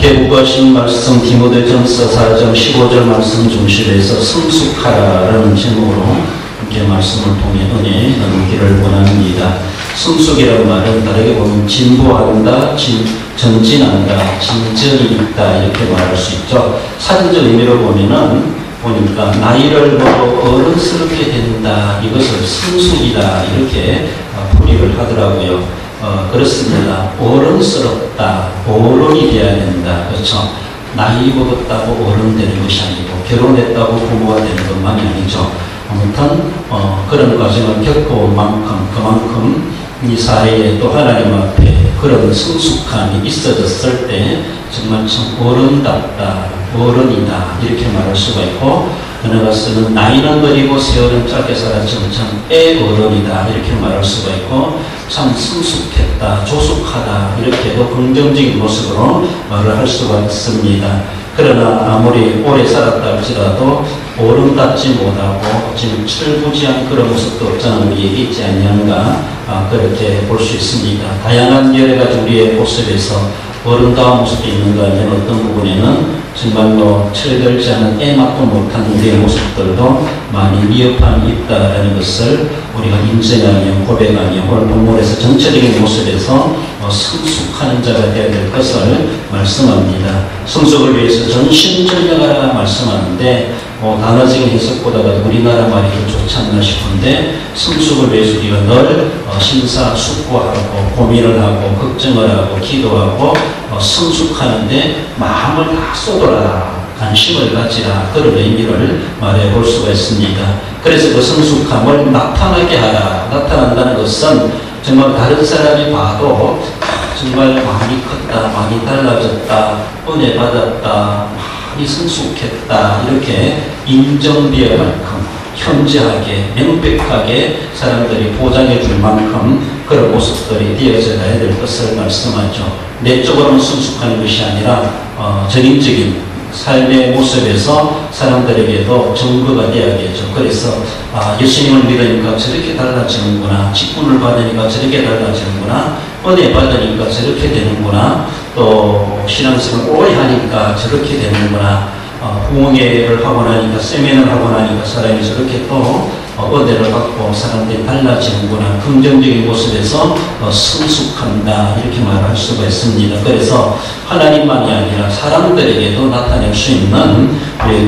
함께 묵과신 말씀 디모데전서 4장 15절 말씀 중심에서 성숙하라라는 제목으로 함께 말씀을 통해 은혜 나누기를 원합니다. 성숙이라는 말은 다르게 보면 진보한다, 전진한다, 진전이 있다 이렇게 말할 수 있죠. 사전적 의미로 보니까 나이를 먹고 어른스럽게 된다, 이것을 성숙이다 이렇게 풀이를 하더라고요. 그렇습니다. 어른스럽다, 어른이 되어야 된다. 그렇죠. 나이 먹었다고 어른 되는 것이 아니고 결혼했다고 부모가 되는 것만이 아니죠. 아무튼 그런 과정을 겪어온 만큼 그만큼 이 사회에 또 하나님 앞에 그런 성숙함이 있어졌을 때 정말 참 어른답다, 어른이다 이렇게 말할 수가 있고, 어느 가서는 나이는 어리고 세월은 짧게 살았지만 참 애어른이다 이렇게 말할 수가 있고, 참 성숙했다, 조숙하다 이렇게도 긍정적인 모습으로 말을 할 수가 있습니다. 그러나 아무리 오래 살았다 할지라도 어른답지 못하고 지금 철부지한 그런 모습도 없잖아 우리에게 있지 않냐는가, 그렇게 볼 수 있습니다. 다양한 여러 가지 우리의 모습에서 어른다운 모습이 있는가 하면 어떤 부분에는 정말로 철들지 않은 애 맞고 못한 우리의 모습들도 많이 미흡함이 있다는 것을 우리가 인정하며 고백하며 오늘 본문에서 전체적인 모습에서 성숙하는 자가 되어야 될 것을 말씀합니다. 성숙을 위해서 전심전력하라 말씀하는데 단어적인 해석보다도 우리나라 말이 더 좋지 않나 싶은데, 성숙을 위해서 우리가 늘 심사숙고하고 고민을 하고 걱정을 하고 기도하고 성숙하는데 마음을 다 쏟아라, 관심을 가지라, 그런 의미를 말해 볼 수가 있습니다. 그래서 그 성숙함을 나타나게 하라. 나타난다는 것은 정말 다른 사람이 봐도 정말 많이 컸다, 많이 달라졌다, 은혜 받았다, 많이 성숙했다 이렇게 인정되어 만큼 현저하게 명백하게 사람들이 보장해 줄 만큼 그런 모습들이 되어져야 될 것을 말씀하죠. 내적으로는 성숙하는 것이 아니라 전인적인 삶의 모습에서 사람들에게도 증거가 되어야겠죠. 그래서 예수님을 믿으니까 저렇게 달라지는구나, 직분을 받으니까 저렇게 달라지는구나, 은혜 받으니까 저렇게 되는구나, 또 신앙생활 오래 하니까 저렇게 되는구나, 부흥회를 하고 나니까 세미나를 하고 나니까 사람이 저렇게 또 은혜를 받고 사람들이 달라지는구나, 긍정적인 모습에서 성숙한다 이렇게 말할 수가 있습니다. 그래서 하나님만이 아니라 사람들에게도 나타낼 수 있는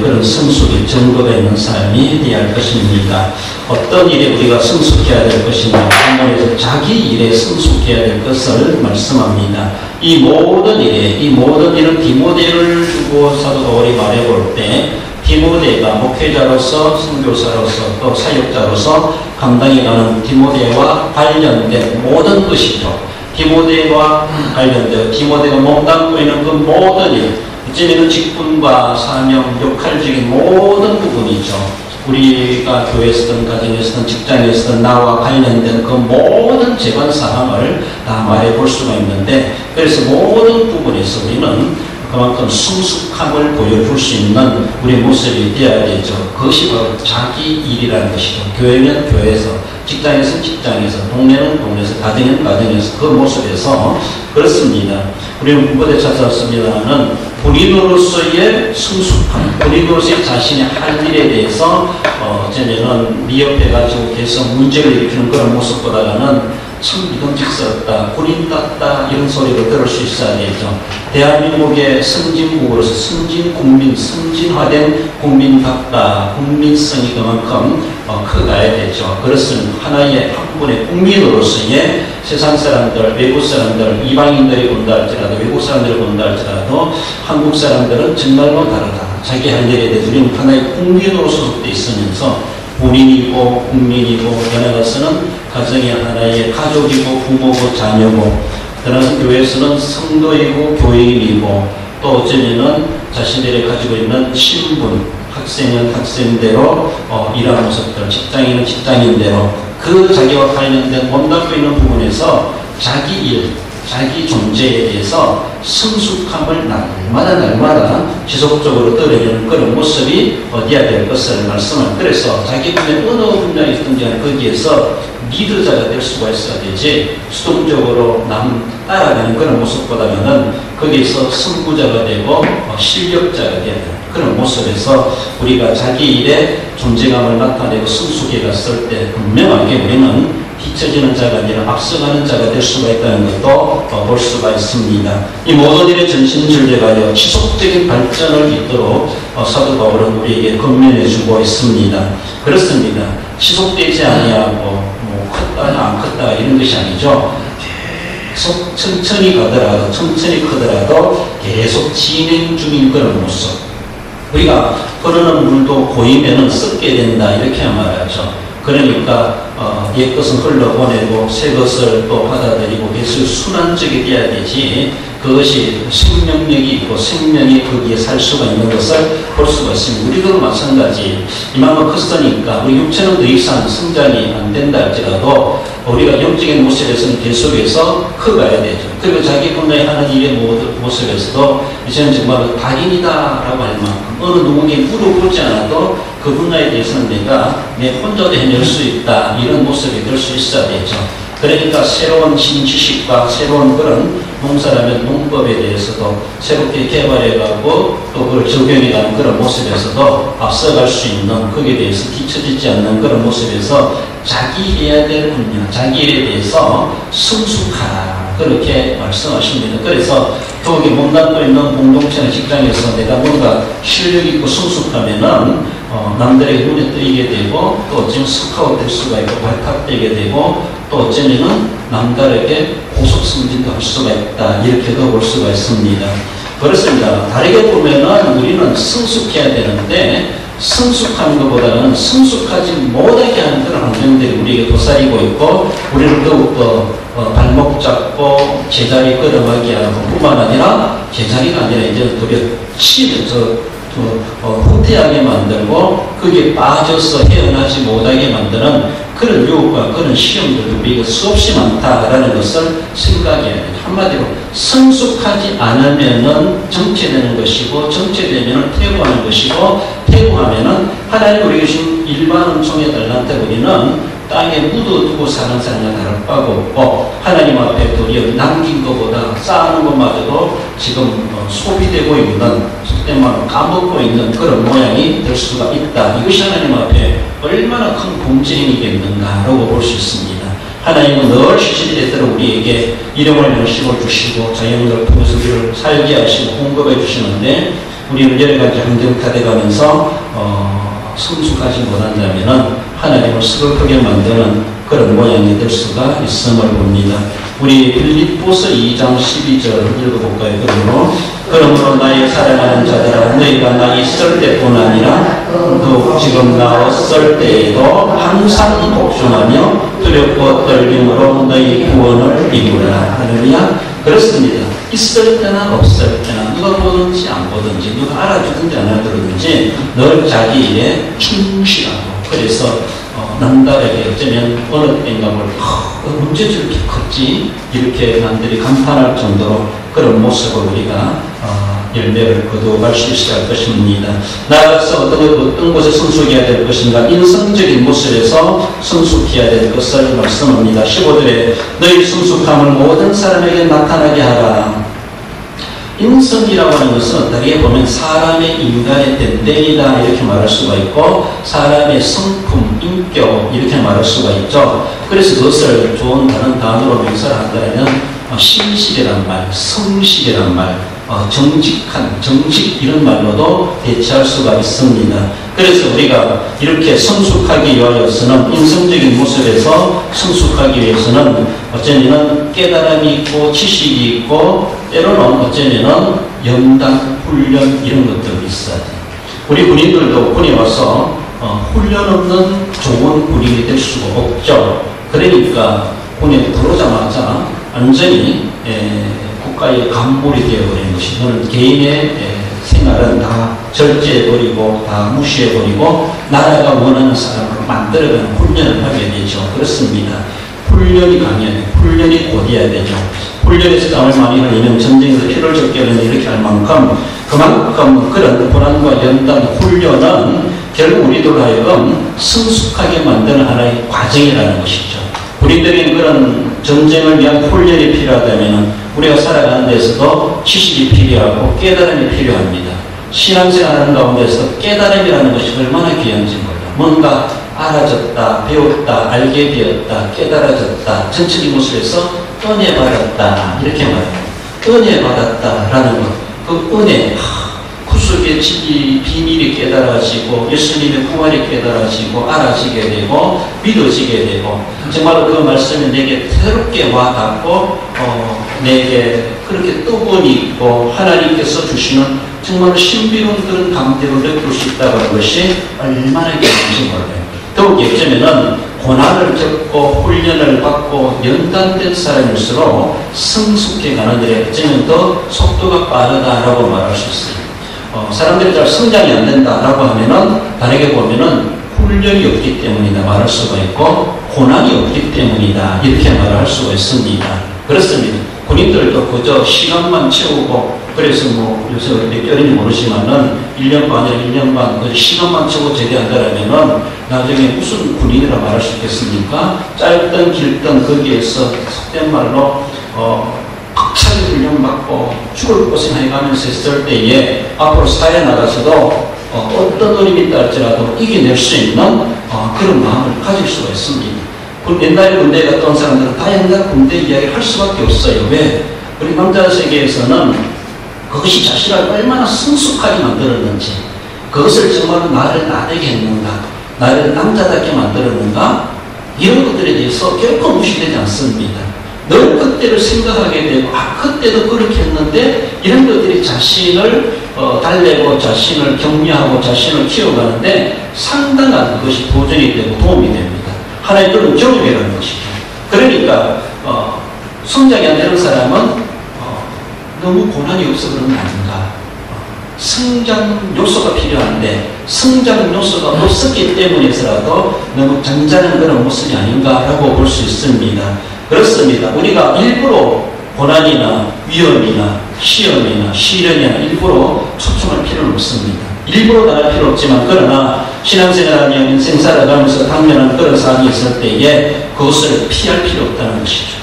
그런 성숙의 증거가 있는 삶이 되어야 할 것입니다. 어떤 일에 우리가 성숙해야 될 것이냐, 본문에서 자기 일에 성숙해야 될 것을 말씀합니다. 이 모든 일은 디모데를 두고 사도 바울이 말해볼 때 디모데가 목회자로서 선교사로서 또 사역자로서 감당해가는 디모데와 관련된 모든 것이죠. 디모데와 관련된 디모데가 몸담고 있는 그 모든 일, 이제는 직분과 사명, 역할적인 모든 부분이죠. 우리가 교회에서든 가정에서든 직장에서든 나와 관련된 그 모든 재반 사항을 다 말해볼 수가 있는데, 그래서 모든 부분에서 우리는 그만큼 성숙함을 보여줄 수 있는 우리 모습이 되어야 되죠. 그것이 바로 자기 일이라는 것이죠. 교회면 교회에서, 직장에서는 직장에서, 동네는 동네에서, 가정은 가정에서, 그 모습에서 그렇습니다. 우리는 무엇에 찾아왔습니다는 본인으로서의 성숙함, 본인으로서의 자신의 할 일에 대해서 어쩌면은 미흡해가지고 계속 문제를 일으키는 그런 모습보다는 참 믿음직스럽다, 군인답다 이런 소리를 들을 수 있어야 되죠. 대한민국의 선진국으로서 선진국민, 선진화된 국민답다, 국민성이 그만큼 커가야 되죠. 그렇습니다. 하나의 한 분의 국민으로서의 세상 사람들, 외국 사람들, 이방인들이 본다 할지라도, 외국 사람들이 본다 할지라도 한국 사람들은 정말로 다르다. 자기 할 일에 대해서 우리는 하나의 국민으로 소속되어 있으면서 본인이고 국민이고, 연합에서는 가정의 하나의 가족이고 부모고 자녀고, 그러나 교회에서는 성도이고 교인이고, 또 어쩌면은 자신들이 가지고 있는 신분, 학생은 학생대로 일하는 모습들, 직장인은 직장인대로 그 자기와 관련된 몸담고 있는 부분에서 자기 일, 자기 존재에 대해서 성숙함을 날마다 지속적으로 떨어지는 그런 모습이 어디야 될 것을 말씀을, 그래서 자기 분야 어느 분야에 있든지 거기에서 리더자가 될 수가 있어야 되지 수동적으로 남 따라가는 그런 모습보다는 거기에서 승부자가 되고 실력자가 되는 그런 모습에서 우리가 자기 일에 존재감을 나타내고 성숙해 갔을 때 분명하게 우리는 뒤처지는 자가 아니라 앞서가는 자가 될 수가 있다는 것도 볼 수가 있습니다. 이 모든 일에 전신전력하여 지속적인 발전을 잇도록 사도 바울은 우리에게 권면해 주고 있습니다. 그렇습니다. 지속되지 아니하고 컸다 안 컸다 이런 것이 아니죠. 계속 천천히 가더라도 천천히 크더라도 계속 진행 중인 그런 모습. 우리가 흐르는 물도 고이면은 썩게 된다 이렇게 말하죠. 그러니까 옛 것은 흘러보내고 새 것을 또 받아들이고 계속 순환적이 돼야 되지, 그것이 생명력이 있고 생명이 거기에 살 수가 있는 것을 볼 수가 있습니다. 우리도 마찬가지. 이만큼 컸으니까 우리 육체는 더 이상 성장이 안 된다 할지라도 우리가 영적인 모습에서는 계속해서 커가야 되죠. 그리고 자기 분야에 하는 일의 모습에서도 이제는 정말 달인이다라고 할 만큼 어느 누구에게 물어보지 않아도 그 분야에 대해서는 내가 내 혼자도 해낼 수 있다, 이런 모습이 될 수 있어야 되죠. 그러니까 새로운 신지식과 새로운 그런 농사라면 농법에 대해서도 새롭게 개발해가고 또 그걸 적용해가는 그런 모습에서도 앞서갈 수 있는, 거기에 대해서 뒤처지지 않는 그런 모습에서 자기 해야 될 분야, 자기 일에 대해서 성숙하라, 그렇게 말씀하십니다. 그래서 더욱이 못난고 있는 공동체나 직장에서 내가 뭔가 실력 있고 성숙하면은 남들에게 눈에 띄게 되고, 또 어쩌면 스카웃 될 수가 있고 발탁되게 되고, 또 어쩌면은 남들에게 고속승진도 할 수가 있다, 이렇게도 볼 수가 있습니다. 그렇습니다. 다르게 보면은 우리는 성숙해야 되는데 성숙하는 것보다는 성숙하지 못하게 하는 그런 환경들이 우리에게 도사리고 있고, 우리를 더욱더 발목 잡고 제자리 걸어가게 하는 것뿐만 아니라, 제자리가 아니라 이제 후퇴하게 만들고 거기에 빠져서 헤어나지 못하게 만드는 그런 유혹과 그런 시험들도 우리가 수없이 많다라는 것을 생각해야 돼요. 한마디로 성숙하지 않으면은 정체되는 것이고, 정체되면은 퇴보하는 것이고, 퇴보하면은 하나님 우리에게 주신 일반 종의 달란트 우리는 땅에 묻어두고 사는 사람과 다를 바가 없고, 하나님 앞에 도리어 남긴 것보다 쌓는 것마저도 지금 소비되고 있는, 속된말로 까먹고 있는 그런 모양이 될 수가 있다. 이것이 하나님 앞에 얼마나 큰 공제행위겠는가라고 볼 수 있습니다. 하나님은 늘 시시일에 따라 우리에게 이름을 열심을 주시고 자연을 통해서 우리를 살게 하시고 공급해 주시는데, 우리는 여러 가지 환경화돼 가면서 성숙하지 못한다면은 하나님을 서글프게 만드는 그런 모양이 될 수가 있음을 봅니다. 우리 빌립보서 2장 12절 읽어볼까요? 그러므로 나의 사랑하는 자들아, 너희가 나 있을 때뿐 아니라 또 지금 나 없을 때에도 항상 복종하며 두렵고 떨림으로 너희 구원을 이루라. 할렐루야. 그렇습니다. 있을 때나 없을 때나, 누가 보든지 안 보든지, 누가 알아주든지 안 알아주든지 늘 자기 일에 충실하고, 그래서 남들에게 어쩌면 어느 때인가 언제 저렇게 컸지? 이렇게 남들이 감탄할 정도로 그런 모습을 우리가 열매를 거두어갈 수 있어야 할 것입니다. 나아가서 어떤 곳에 성숙해야 될 것인가? 인성적인 모습에서 성숙해야 될 것을 말씀합니다. 15절에 너희 성숙함을 모든 사람에게 나타나게 하라. 인성이라고 하는 것은 어떻게 보면 사람의 인간의 됨됨이다 이렇게 말할 수가 있고, 사람의 성품, 인격 이렇게 말할 수가 있죠. 그래서 그것을 좋은 다른 단어로 묘사를 한다면 신실이란 말, 성실이란 말, 정직한, 정직 이런 말로도 대체할 수가 있습니다. 그래서 우리가 이렇게 성숙하기 위하여서는, 인성적인 모습에서 성숙하기 위해서는 어쩌면은 깨달음이 있고 지식이 있고, 때로는 어쩌면은 연단, 훈련 이런 것들이 있어야 돼요. 우리 군인들도 군에 와서 훈련 없는 좋은 군인이 될 수가 없죠. 그러니까 군에 들어오자마자 완전히 국가의 간물이 되어버리는 것이, 저는 개인의 생활은 다 절제해버리고 다 무시해버리고 나라가 원하는 사람으로 만들어가는 훈련을 하게 되죠. 그렇습니다. 훈련이 강해야 돼요. 훈련이 곧이어야 되죠. 훈련에서 땀을 많이 흘리면 전쟁에서 피를 적게 하는 이렇게 할 만큼, 그만큼 그런 고난과 연단 훈련은 결국 우리들 하여금 성숙하게 만드는 하나의 과정이라는 것이죠. 우리들에게 그런 전쟁을 위한 훈련이 필요하다면 우리가 살아가는 데서도 지식이 필요하고 깨달음이 필요합니다. 신앙생활하는 가운데서 깨달음이라는 것이 얼마나 귀한지 몰라. 뭔가 알아졌다, 배웠다, 알게 되었다, 깨달아졌다, 전체적인 모습에서 은혜 받았다 이렇게 말합니다. 은혜 받았다라는 것, 그 은혜, 구속의 비밀이 깨달아지고 예수님의 부활이 깨달아지고 알아지게 되고 믿어지게 되고 정말로 그 말씀이 내게 새롭게 와닿고 내게 그렇게 뜨거움이 있고 하나님께서 주시는 정말 신비로운 그런 감격을 느낄 수 있다고 하는 것이 얼마나 귀한지 몰라요. 더욱 예전에는 고난을 겪고 훈련을 받고 연단된 사람일수록 성숙해가는 일에 어쩌면 더 속도가 빠르다라고 말할 수 있어요. 사람들이 잘 성장이 안 된다라고 하면은 다르게 보면은 훈련이 없기 때문이다 말할 수가 있고 고난이 없기 때문이다 이렇게 말할 수가 있습니다. 그렇습니다. 군인들도 그저 시간만 채우고 그래서 뭐 요새 몇 개월인지 모르지만은 1년 반이나 1년 반 그 시간만 채우고 제대한다라면은 나중에 무슨 군인이라 말할 수 있겠습니까? 짧든 길든 거기에서 속된 말로 벅차게 훈련받고 죽을 고생해가면서 했을 때에 앞으로 사회에 나가서도 어떤 어림이 있다 할지라도 이겨낼 수 있는 그런 마음을 가질 수가 있습니다. 옛날에 군대에 갔다 온 사람들은 다 옛날 군대 이야기를 할 수밖에 없어요. 왜? 우리 남자 세계에서는 그것이 자신을 얼마나 성숙하게 만들었는지, 그것을 정말로 나를 나대게 했는가, 나를 남자답게 만들었는가, 이런 것들에 대해서 결코 무시되지 않습니다. 늘 그때를 생각하게 되고 그때도 그렇게 했는데 이런 것들이 자신을 달래고 자신을 격려하고 자신을 키워가는데 상당한 것이 도전이 되고 도움이 됩니다. 하나의 그런 경험이라는 것이죠. 그러니까 성장이 안 되는 사람은 너무 고난이 없어 그런 거 아닌가. 성장 요소가 필요한데 성장 요소가 없었기 때문에서라도 너무 잔잔한 그런 모습이 아닌가라고 볼 수 있습니다. 그렇습니다. 우리가 일부러 고난이나 위험이나 시험이나 시련이나 일부러 초청할 필요는 없습니다. 일부러 당할 필요 없지만 그러나 신앙생활하며 인생 살아가면서 당면한 그런 사안이 있을 때에 그것을 피할 필요 없다는 것이죠.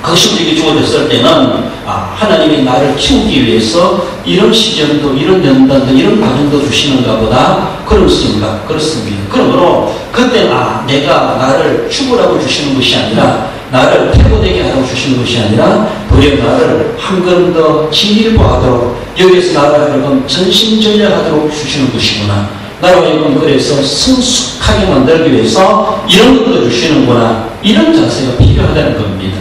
그것이 우리에게 주어졌을 때는 하나님이 나를 키우기 위해서 이런 시련도 이런 연단도 이런 과정도 주시는가 보다 그런 생각 그렇습니다. 그러므로 그때 내가 나를 죽으라고 주시는 것이 아니라 나를 퇴보되게 하라고 주시는 것이 아니라 도리어 나를 한 걸음 더 진일보하도록 여기에서 나를 하여금 전심전력하도록 주시는 것이구나. 나로 하여금 그래서 성숙하게 만들기 위해서 이런 것도 주시는구나. 이런 자세가 필요하다는 겁니다.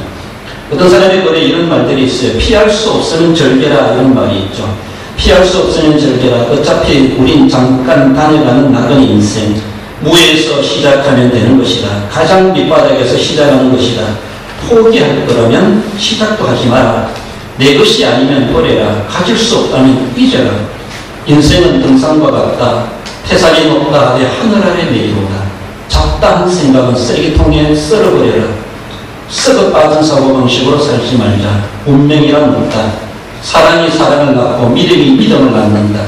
어떤 사람의 글에 이런 말들이 있어요. 피할 수 없으면 절개라 이런 말이 있죠. 피할 수 없으면 절개라. 어차피 우린 잠깐 다녀가는 나그네 인생. 무에서 시작하면 되는 것이다. 가장 밑바닥에서 시작하는 것이다. 포기할 거라면 시작도 하지 마라. 내 것이 아니면 버려라. 가질 수 없다면 잊어라. 인생은 등산과 같다. 태산이 높다 하되 하늘 아래 내리로다. 작다 한 생각은 쓰레기통에 썰어버려라. 썩어 빠진 사고방식으로 살지 말자. 운명이란 없다. 사랑이 사랑을 낳고 믿음이 믿음을 낳는다.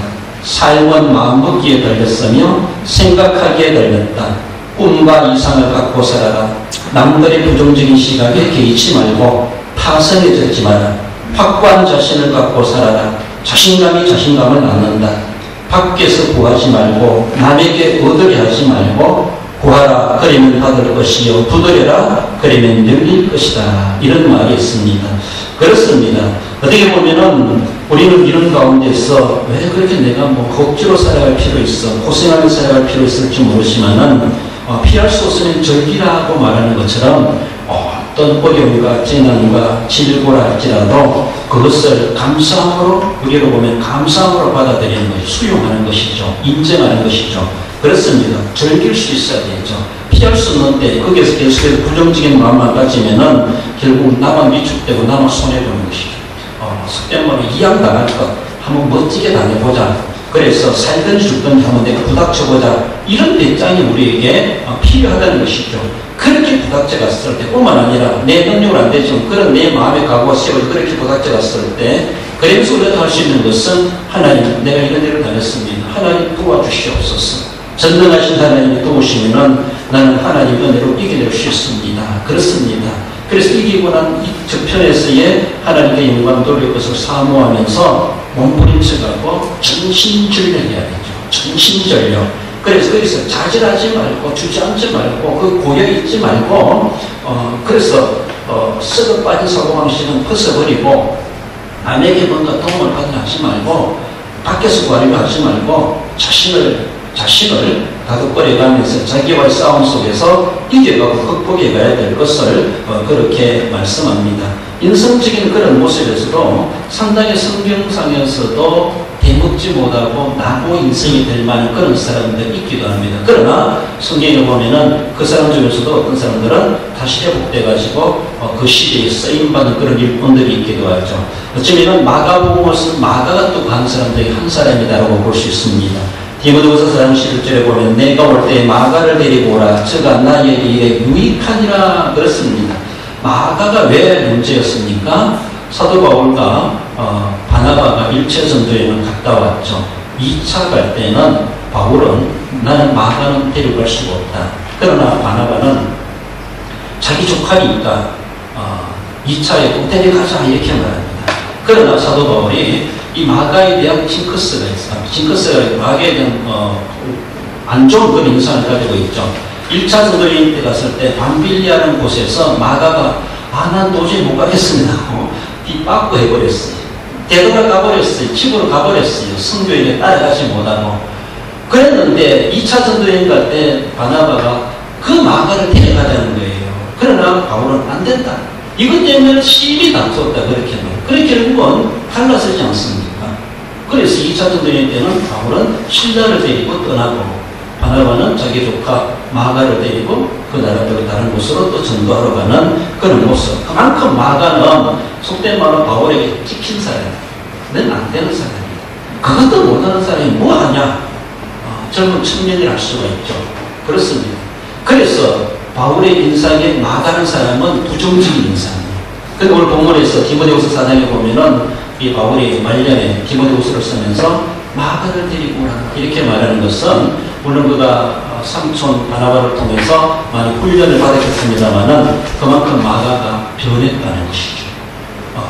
삶은 마음먹기에 달렸으며 생각하기에 달렸다. 꿈과 이상을 갖고 살아라. 남들의 부정적인 시각에 개의치 말고 파성해졌지 마라. 확고한 자신을 갖고 살아라. 자신감이 자신감을 낳는다. 밖에서 구하지 말고 남에게 얻으려 하지 말고 구하라 그러면 받을 것이요 두드려라 그러면 열릴 것이다. 이런 말이 있습니다. 그렇습니다. 어떻게 보면은 우리는 이런 가운데서 왜 그렇게 내가 억지로 살아갈 필요 있어 고생하며 살아갈 필요 있을지 모르지만은 피할 수 없으면 절기라고 말하는 것처럼 어떤 어려움과 재난과 질고라 할지라도 그것을 감사함으로 우리로 보면 감사함으로 받아들이는 것이 수용하는 것이죠. 인정하는 것이죠. 그렇습니다. 즐길 수 있어야 되죠. 피할 수 없는데 거기에서 계속해서 부정적인 마음만 가지면은 결국 나만 위축되고 나만 손해보는 것이죠. 속된 말로 이양당할 것 한번 멋지게 당해보자. 그래서 살든지 죽든지 한번 내가 부닥쳐보자. 이런 배짱이 우리에게 필요하다는 것이죠. 그렇게 부닥쳐 갔을 때 뿐만 아니라 내 능력으로 안 되지만 그런 내 마음의 각오가 세워져 그렇게 부닥쳐 갔을 때 그래서 우리가 할 수 있는 것은 하나님 내가 이런 일을 당했습니다. 하나님 도와주시옵소서. 전능하신 하나님이 도우시면은 나는 하나님 은혜로 이겨낼 수 있습니다. 그렇습니다. 그래서 이기고 난 이 저편에서의 하나님의 영광 돌릴 것을 사모하면서 몸부림쳐가고 정신전력해야 되죠. 정신전력. 그래서 거기서 자질하지 말고 주저앉지 말고 그 고여 있지 말고 그래서 썩어 빠진 사고방식은 벗어버리고 남에게 뭔가 도움을 받으려 하지 말고 밖에서 구하려고 하지 말고 자신을 다독거려가면서 자기와의 싸움 속에서 이겨가고 극복해 가야 될 것을 그렇게 말씀합니다. 인성적인 그런 모습에서도 상당히 성경상에서도 대먹지 못하고 나고 인성이 될 만한 그런 사람들이 있기도 합니다. 그러나 성경에 보면은 그 사람 중에서도 어떤 사람들은 다시 회복돼가지고 그 시대에 쓰임받는 그런 일꾼들이 있기도 하죠. 어쩌면 마가복음을 쓴 마가가 또 간 사람 중에 한 사람이다라고 볼 수 있습니다. 디모데후서 4장 11절에 보면 내가 올 때 마가를 데리고 오라. 저가 나의 일에 유익하니라 그렇습니다. 마가가 왜 문제였습니까? 사도 바울과 바나바가 1차 전도여행을 갔다 왔죠. 2차 갈 때는 바울은 나는 마가는 데려갈 수가 없다. 그러나 바나바는 자기 조카니까 2차에 꼭 데려가자 이렇게 말합니다. 그러나 사도 바울이 이 마가에 대한 징크스가 있어요. 징크스가 마가에 대한 안 좋은 그런 인상을 가지고 있죠. 1차 전도여행 때 갔을 때 밤빌리아라는 곳에서 마가가 난 도저히 못 가겠습니다 하고 뒷바꾸 해버렸어요. 되돌아가버렸어요. 집으로 가버렸어요. 선교행에 따라가지 못하고. 그랬는데 2차 전도여행 갈 때 바나바가 그 마가를 데려가자는 거예요. 그러나 바울은 안 된다. 이것 때문에 심히 다투었다. 그렇게 말해요. 그렇게 결국은 갈라서지 않습니까? 그래서 2차 전도여행 때는 바울은 신라를 데리고 떠나고 바나바는 자기 조카 마가를 데리고 그 나라로 다른 곳으로 또 전도하러 가는 그런 모습. 그만큼 마가는 속된 말로 바울에게 찍힌 사람이야. 넌 안 되는 사람이야. 그것도 못하는 사람이 뭐하냐? 젊은 청년이라 할 수가 있죠. 그렇습니다. 그래서 바울의 인상에 마가는 사람은 부정적인 인상이에요. 근데 오늘 본문에서 디모데후서 4장에 보면은 이 바울이 말년에 디모데후서를 쓰면서 마가를 데리고 오라 이렇게 말하는 것은 물론 그가 삼촌 바나바를 통해서 많이 훈련을 받았겠습니다만은 그만큼 마가가 변했다는 것이죠.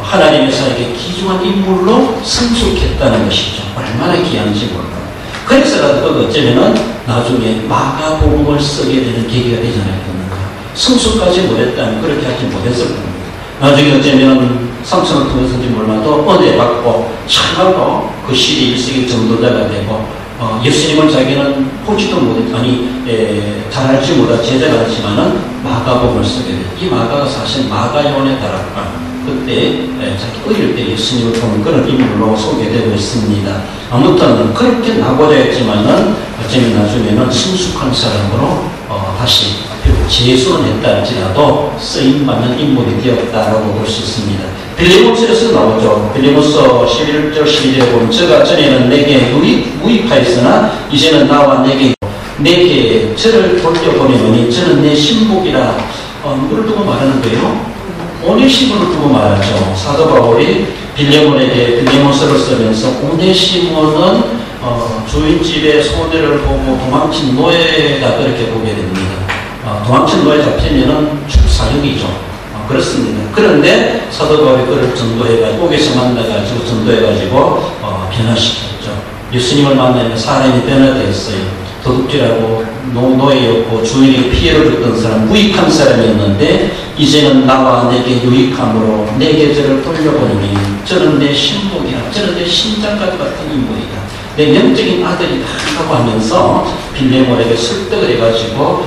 하나님의 사에게 귀중한 인물로 성숙했다는 것이죠. 얼마나 귀한지 몰라요. 그래서라도 어쩌면은 나중에 마가복음을 쓰게 되는 계기가 되지 않았겠는가. 성숙하지 못했다면 그렇게 하지 못했을 겁니다. 나중에 어쩌면 삼촌을 통해서인지 몰라도 은혜 받고 참말로 그 시대 1세기 전도자가 되고 예수님을 자기는 보지도 못했, 잘 알지 못한 제자가 했지만은 마가복음을 쓰게 돼요. 이 마가가 사실 마가요한의 다락방, 그때 자기 어릴 때 예수님을 보는 그런 인물로 소개되고 있습니다. 아무튼 그렇게 나고자 했지만은 어쩌면 나중에는 성숙한 사람으로 다시 재수는 했다 할지라도 쓰임받는 인물이 되었다라고 볼 수 있습니다. 빌레몬서에서 나오죠. 빌레몬서 11절 12절에 보면 저가 전에는 내게 무익하였으나 이제는 나와 내게 저를 돌려보내노니 저는 내 신복이라. 누구를 두고 말하는 거예요? 오네시모를 두고 말하죠. 사도 바울이 빌레몬서를 쓰면서 오네시모는 주인집의 소대를 보고 도망친 노예가 그렇게 보게 됩니다. 도망친 노예 잡히면은 축사형이죠. 그렇습니다. 그런데 사도 바울이 그를 전도해가지고 옥에서 만나가지고 전도해가지고 변화시켰죠. 예수님을 만나면 사람이 변화되었어요. 도둑질하고 노예였고 주인에게 피해를 줬던 사람, 무익한 사람이었는데 이제는 나와 내게 유익함으로 내게 저를 돌려보니 저는 내 신복이라, 저는 내 신장과 같은 인물이다. 내 영적인 아들이다 하고 하면서 빌레몬에게 설득을 해가지고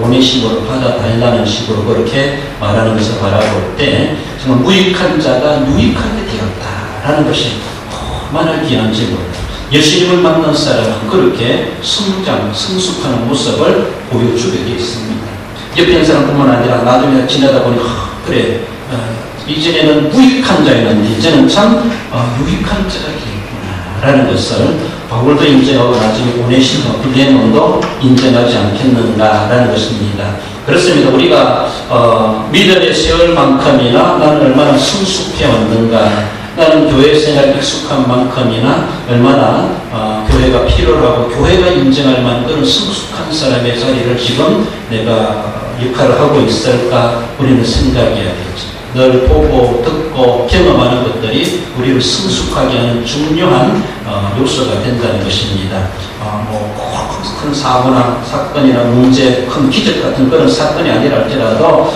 오네시모를 받아달라는 식으로 그렇게 말하는 것을 바라볼 때 정말 무익한 자가 유익하게 되었다라는 것이 얼마나 귀한지 몰라요. 예수님을 만난 사람은 그렇게 성숙하는 모습을 보여주게 되어 있습니다. 옆에 있는 사람뿐만 아니라 나중에 지나다 보니 그래 이전에는 무익한 자였는데 이제는 참 유익한 자가 되겠구나 라는 것을 바울도 인정하고 나중에 오네시모 빌레몬도 인정하지 않겠는가라는 것입니다. 그렇습니다. 우리가 믿음의 세월만큼이나 나는 얼마나 성숙해 왔는가, 나는 교회 생활에 익숙한 만큼이나 얼마나 교회가 필요하고 교회가 인정할 만한 그런 성숙한 사람의 자리를 지금 내가 역할을 하고 있을까 우리는 생각해야겠죠. 늘 보고 듣고 경험하는 것들이 우리를 성숙하게 하는 중요한 요소가 된다는 것입니다. 큰 사고나 사건이나 문제, 큰 기적 같은 그런 사건이 아니라 할지라도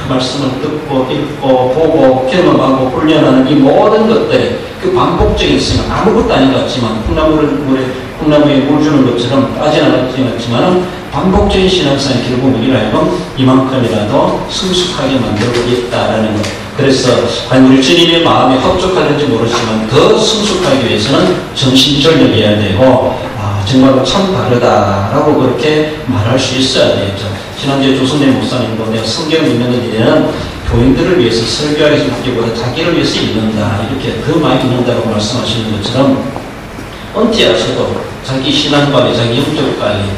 말씀을 듣고 읽고 보고 경험하고 훈련하는 이 모든 것들이 그 반복적인 생각, 아무것도 아닌 것 같지만 콩나무에 물 주는 것처럼 빠져나가지 않지만 반복적인 신앙생활이 결국 우리를 하여금 이만큼이라도 성숙하게 만들고 있다라는 것. 그래서 과연 우리 주님의 마음에 합족하는지 모르지만 더 성숙하기 위해서는 정신전력해야 되고 정말 참 다르다라고 그렇게 말할 수 있어야 되겠죠. 지난주에 조선의 목사님도 내가 성경을 읽는 이제는 교인들을 위해서 설교하기 위해서보다 자기를 위해서 읽는다, 이렇게 더 많이 읽는다고 말씀하시는 것처럼 은퇴하셔도 자기 신앙관리, 자기 영적 관리,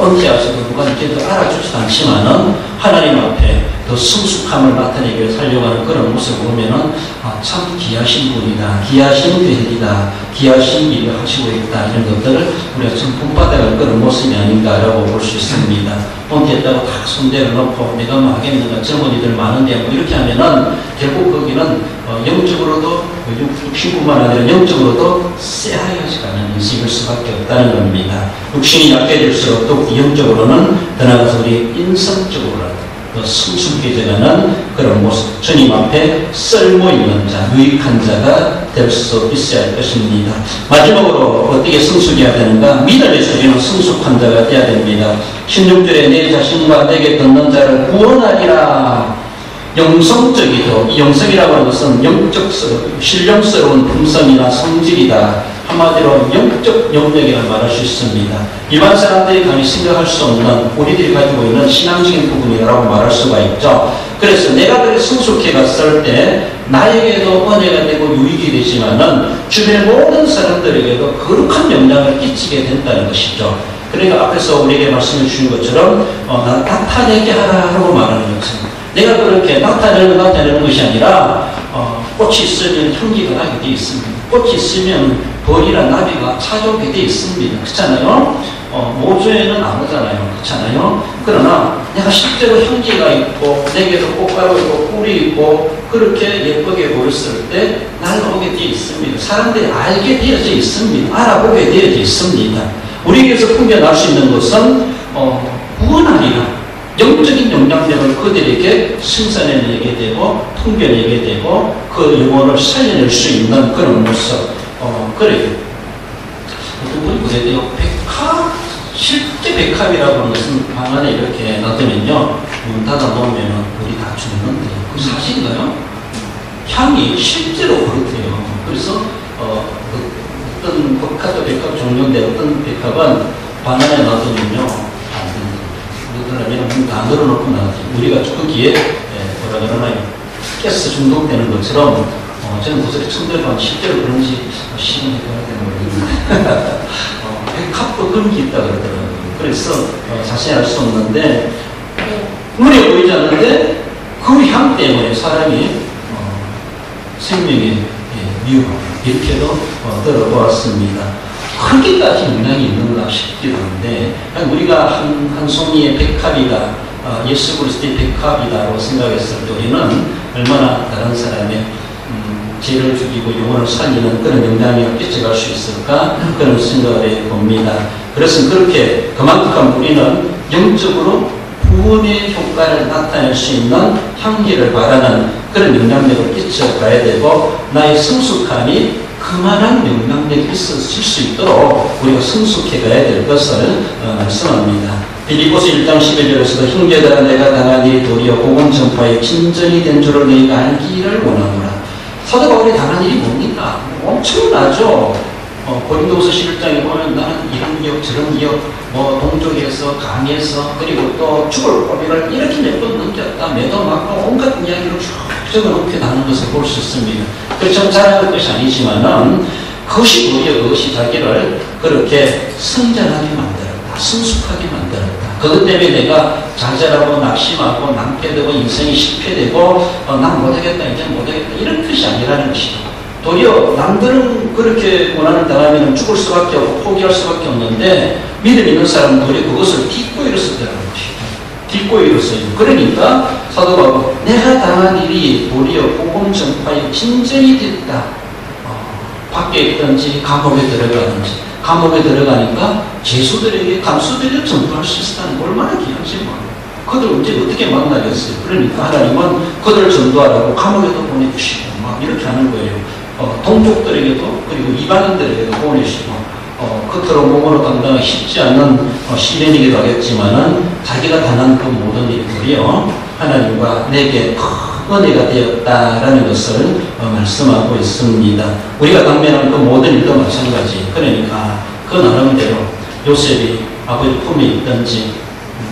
은퇴하셔도 누가 이렇게 더 알아주지도 않지만은 하나님 앞에 더 성숙함을 나타내기 위해 살려가는 그런 모습을 보면은 참 귀하신 분이다, 귀하신 계획이다, 귀하신 일을 하시고 있다, 이런 것들을 우리가 참 본받아갈 그런 모습이 아닌가라고 볼 수 있습니다. 은퇴했다고 다 손대를 놓고 내가 뭐 하겠는가, 젊은이들 많은데 뭐 이렇게 하면은 결국 거기는 영적으로도 육신뿐만 아니라 영적으로도 쎄하여지지 않는 인식일 수밖에 없다는 겁니다. 육신이 약해질수록 또 영적으로는 더 나아가서 우리 인성적으로 더 성숙해져가는 그런 모습, 주님 앞에 쓸모있는 자, 유익한 자가 될 수 있어야 할 것입니다. 마지막으로 어떻게 성숙해야 되는가? 믿음의 소리는 성숙한 자가 되어야 됩니다. 16절에 내 자신과 내게 듣는 자를 구원하리라. 영성적이죠. 이 영성이라고 하는 것은 신령스러운 품성이나 성질이다. 한마디로 영적 영역이라고 말할 수 있습니다. 일반 사람들이 감히 생각할 수 없는 우리들이 가지고 있는 신앙적인 부분이라고 말할 수가 있죠. 그래서 내가 그렇게 성숙해 갔을 때 나에게도 은혜가 되고 유익이 되지만은 주변의 모든 사람들에게도 거룩한 영향을 끼치게 된다는 것이죠. 그러니까 앞에서 우리에게 말씀해 주신 것처럼 나타내게 하라고 말하는 것입니다. 내가 그렇게 나타내는 것이 아니라 꽃이 있으면 향기가 나게 되어 있습니다. 꽃이 있으면 벌이나 나비가 찾아오게 되어 있습니다. 그렇잖아요? 모주에는 안 오잖아요. 그렇잖아요? 그러나 내가 실제로 향기가 있고 내게도 꽃가루 있고 꿀이 있고 그렇게 예쁘게 보였을 때 나는 오게 되어 있습니다. 사람들이 알게 되어져 있습니다. 알아보게 되어져 있습니다. 우리에게서 풍겨날 수 있는 것은 구원하리라. 영적인 영향력을 그들에게 생산해내게 되고 통변하게 되고 그 영혼을 살려낼 수 있는 그런 모습. 그래요. 어떤 분이 그래요. 백합, 실제 백합이라고 하는 것은 방 안에 이렇게 놔두면요, 문 닫아 놓으면 우리 다 죽는데, 그 사실인가요? 향이 실제로 그렇대요. 그래서 어떤 백합도 백합 종류인데 어떤 백합은 방 안에 놔두면요 안 된다. 그러면 문 다 열어놓고 나가지. 우리가 거기에 뭐라 그러나요? 가스 중독되는 것처럼. 저는 그것을 처음 들어봤는데 실제로 그런지 시험해봐야 되는 거예요. 백합도 그런 게 있다 그러더라고요. 그래서 자세히 알 수 없는데 눈에 보이지 않는데 그 향 때문에 사람이 생명에 위협 이렇게도 들어보았습니다. 크기까지 영향이 있는가 싶기도 한데 우리가 한 송이의 백합이다, 예수 그리스도의 백합이다라고 생각했을 때 우리는 얼마나 다른 사람의 죄를 죽이고 영혼을 살리는 그런 영향력을 끼쳐갈 수 있을까 그런 생각을 해봅니다. 그래서 그렇게 그만큼 우리는 영적으로 구원의 효과를 나타낼 수 있는 향기를 바라는 그런 영향력을 끼쳐가야 되고 나의 성숙함이 그만한 영향력이 있어질 수 있도록 우리가 성숙해 가야 될 것을 말씀합니다. 빌립보서 1장 11절에서도 형제들아 내가 당한 일이 도리어 복음 전파에 진전이 된 줄을 너희가 알기를 원하노라. 사도 바울이 당한 일이 뭡니까? 엄청나죠. 고린도서 11장에 보면 나는 이런 기억 저런 기억 동족에서 강에서 그리고 또 죽을 고비를 이렇게 몇 번 넘겼다 매도 맞고 온갖 이야기를 쭉 적어놓게 나는 것을 볼 수 있습니다. 그렇죠. 자랑할 것이 아니지만은 그것이 뭐예요? 그것이 자기를 그렇게 성장하게 만들었다, 성숙하게 만들었다. 그것 때문에 내가 좌절하고 낙심하고 낭패되고 인생이 실패되고 난 못하겠다 이제 못하겠다 이런 것이 아니라는 것이죠. 도리어 남들은 그렇게 원하는 당하면 죽을 수밖에 없고 포기할 수밖에 없는데 믿음 있는 사람은 도리어 그것을 딛고 일어섰다는 것이죠. 딛고 일었어요. 그러니까 사도 바울은 내가 당한 일이 도리어 복음 전파에 진전이 됐다. 밖에 있든지 감옥에 들어가든지, 감옥에 들어가니까 죄수들에게 감수들을 전도할 수 있다는 거 얼마나 귀한지 몰라요. 그들 언제 어떻게 만나겠어요. 그러니까 하나님은 그들을 전도하라고 감옥에도 보내주시고 막 이렇게 하는 거예요. 동족들에게도 그리고 이방인들에게도 보내시고 겉으로 몸으로 감당하기 쉽지 않는 시련이기도 하겠지만은 자기가 당한 그 모든 일들이요 하나님과 내게 큰 은혜가 되었다라는 것을 말씀하고 있습니다. 우리가 당면한 그 모든 일도 마찬가지. 그러니까 그 나름대로 요셉이 아버지 품에 있든지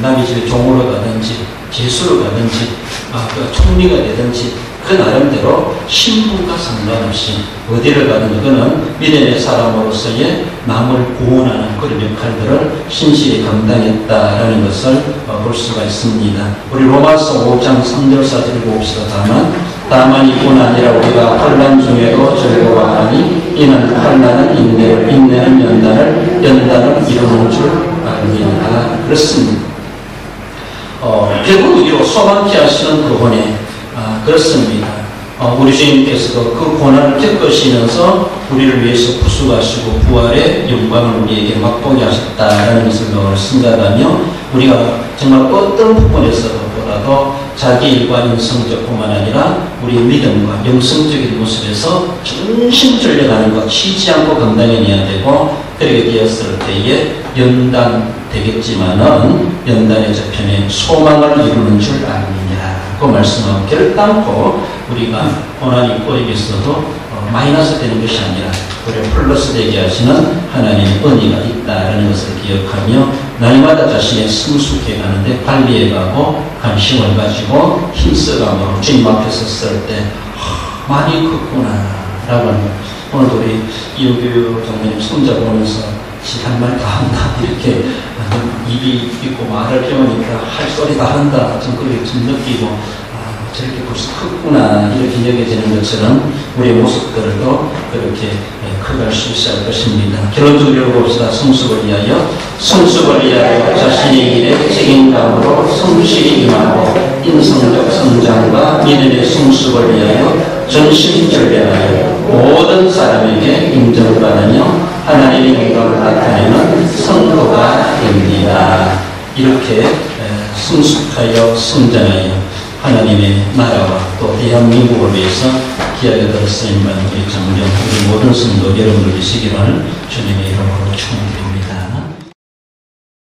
남의 집에 종으로 가든지 제수로 가든지 그 총리가 되든지 그 나름대로 신분과 상관없이 어디를 가든 그는 믿음의 사람으로서의 남을 구원하는 그런 역할들을 신실히 감당했다라는 것을 볼 수가 있습니다. 우리 로마서 5장 3절 4절 봅시다. 다만 이뿐 아니라 우리가 환난 중에도 즐거워하니 이는 환난은 인내를, 인내는 연단을, 연단은 이루는 줄 압니다. 그렇습니다. 결국 이로 소망케 하시는 그 혼에 그렇습니다. 우리 주님께서도 그 고난을 겪으시면서 우리를 위해서 구속하시고 부활의 영광을 우리에게 맛보게 하셨다라는 것을 생각하며 우리가 정말 어떤 부분에서보다도 자기 일관성적뿐만 아니라 우리 믿음과 영성적인 모습에서 전심전력하는 것 쉬지 않고 감당해내야 되고 그렇게 되었을 때에 연단되겠지만은 연단의 저편에 소망을 이루는 줄 압니다. 그 말씀은 결단코 우리가 고난이 꼬이겠어도 마이너스 되는 것이 아니라 오히려 플러스 되게 하시는 하나님의 은혜가 있다는 것을 기억하며 날마다 자신의 성숙해 가는데 관리해 가고 관심을 가지고 힘써감으로 주님 앞에 섰을 때 많이 컸구나 라고 하는 거예요. 오늘도 우리 이호교 장로님 손잡으면서 할 말 다 한다 이렇게 입이 있고 말을 배우니까 할 소리 다 한다 좀 그렇게 좀 느끼고 저렇게 벌써 컸구나 이렇게 여겨지는 것처럼 우리의 모습들도 그렇게 커갈 수 있을 것입니다. 결론적으로 봅시다. 성숙을 위하여 자신의 일에 책임감으로 성실히 임하고 인성적 성장과 믿음의 성숙을 위하여 전심전력하여 모든 사람에게 인정받으며 하나님의 영광을 나타내는 성도가 됩니다. 이렇게 성숙하여 성장하여 하나님의 나라와 또 대한민국을 위해서 기하게 되었으니만 우리 장정 우리 모든 성도 여러분들 되시기를 주님의 이름으로 축원드립니다.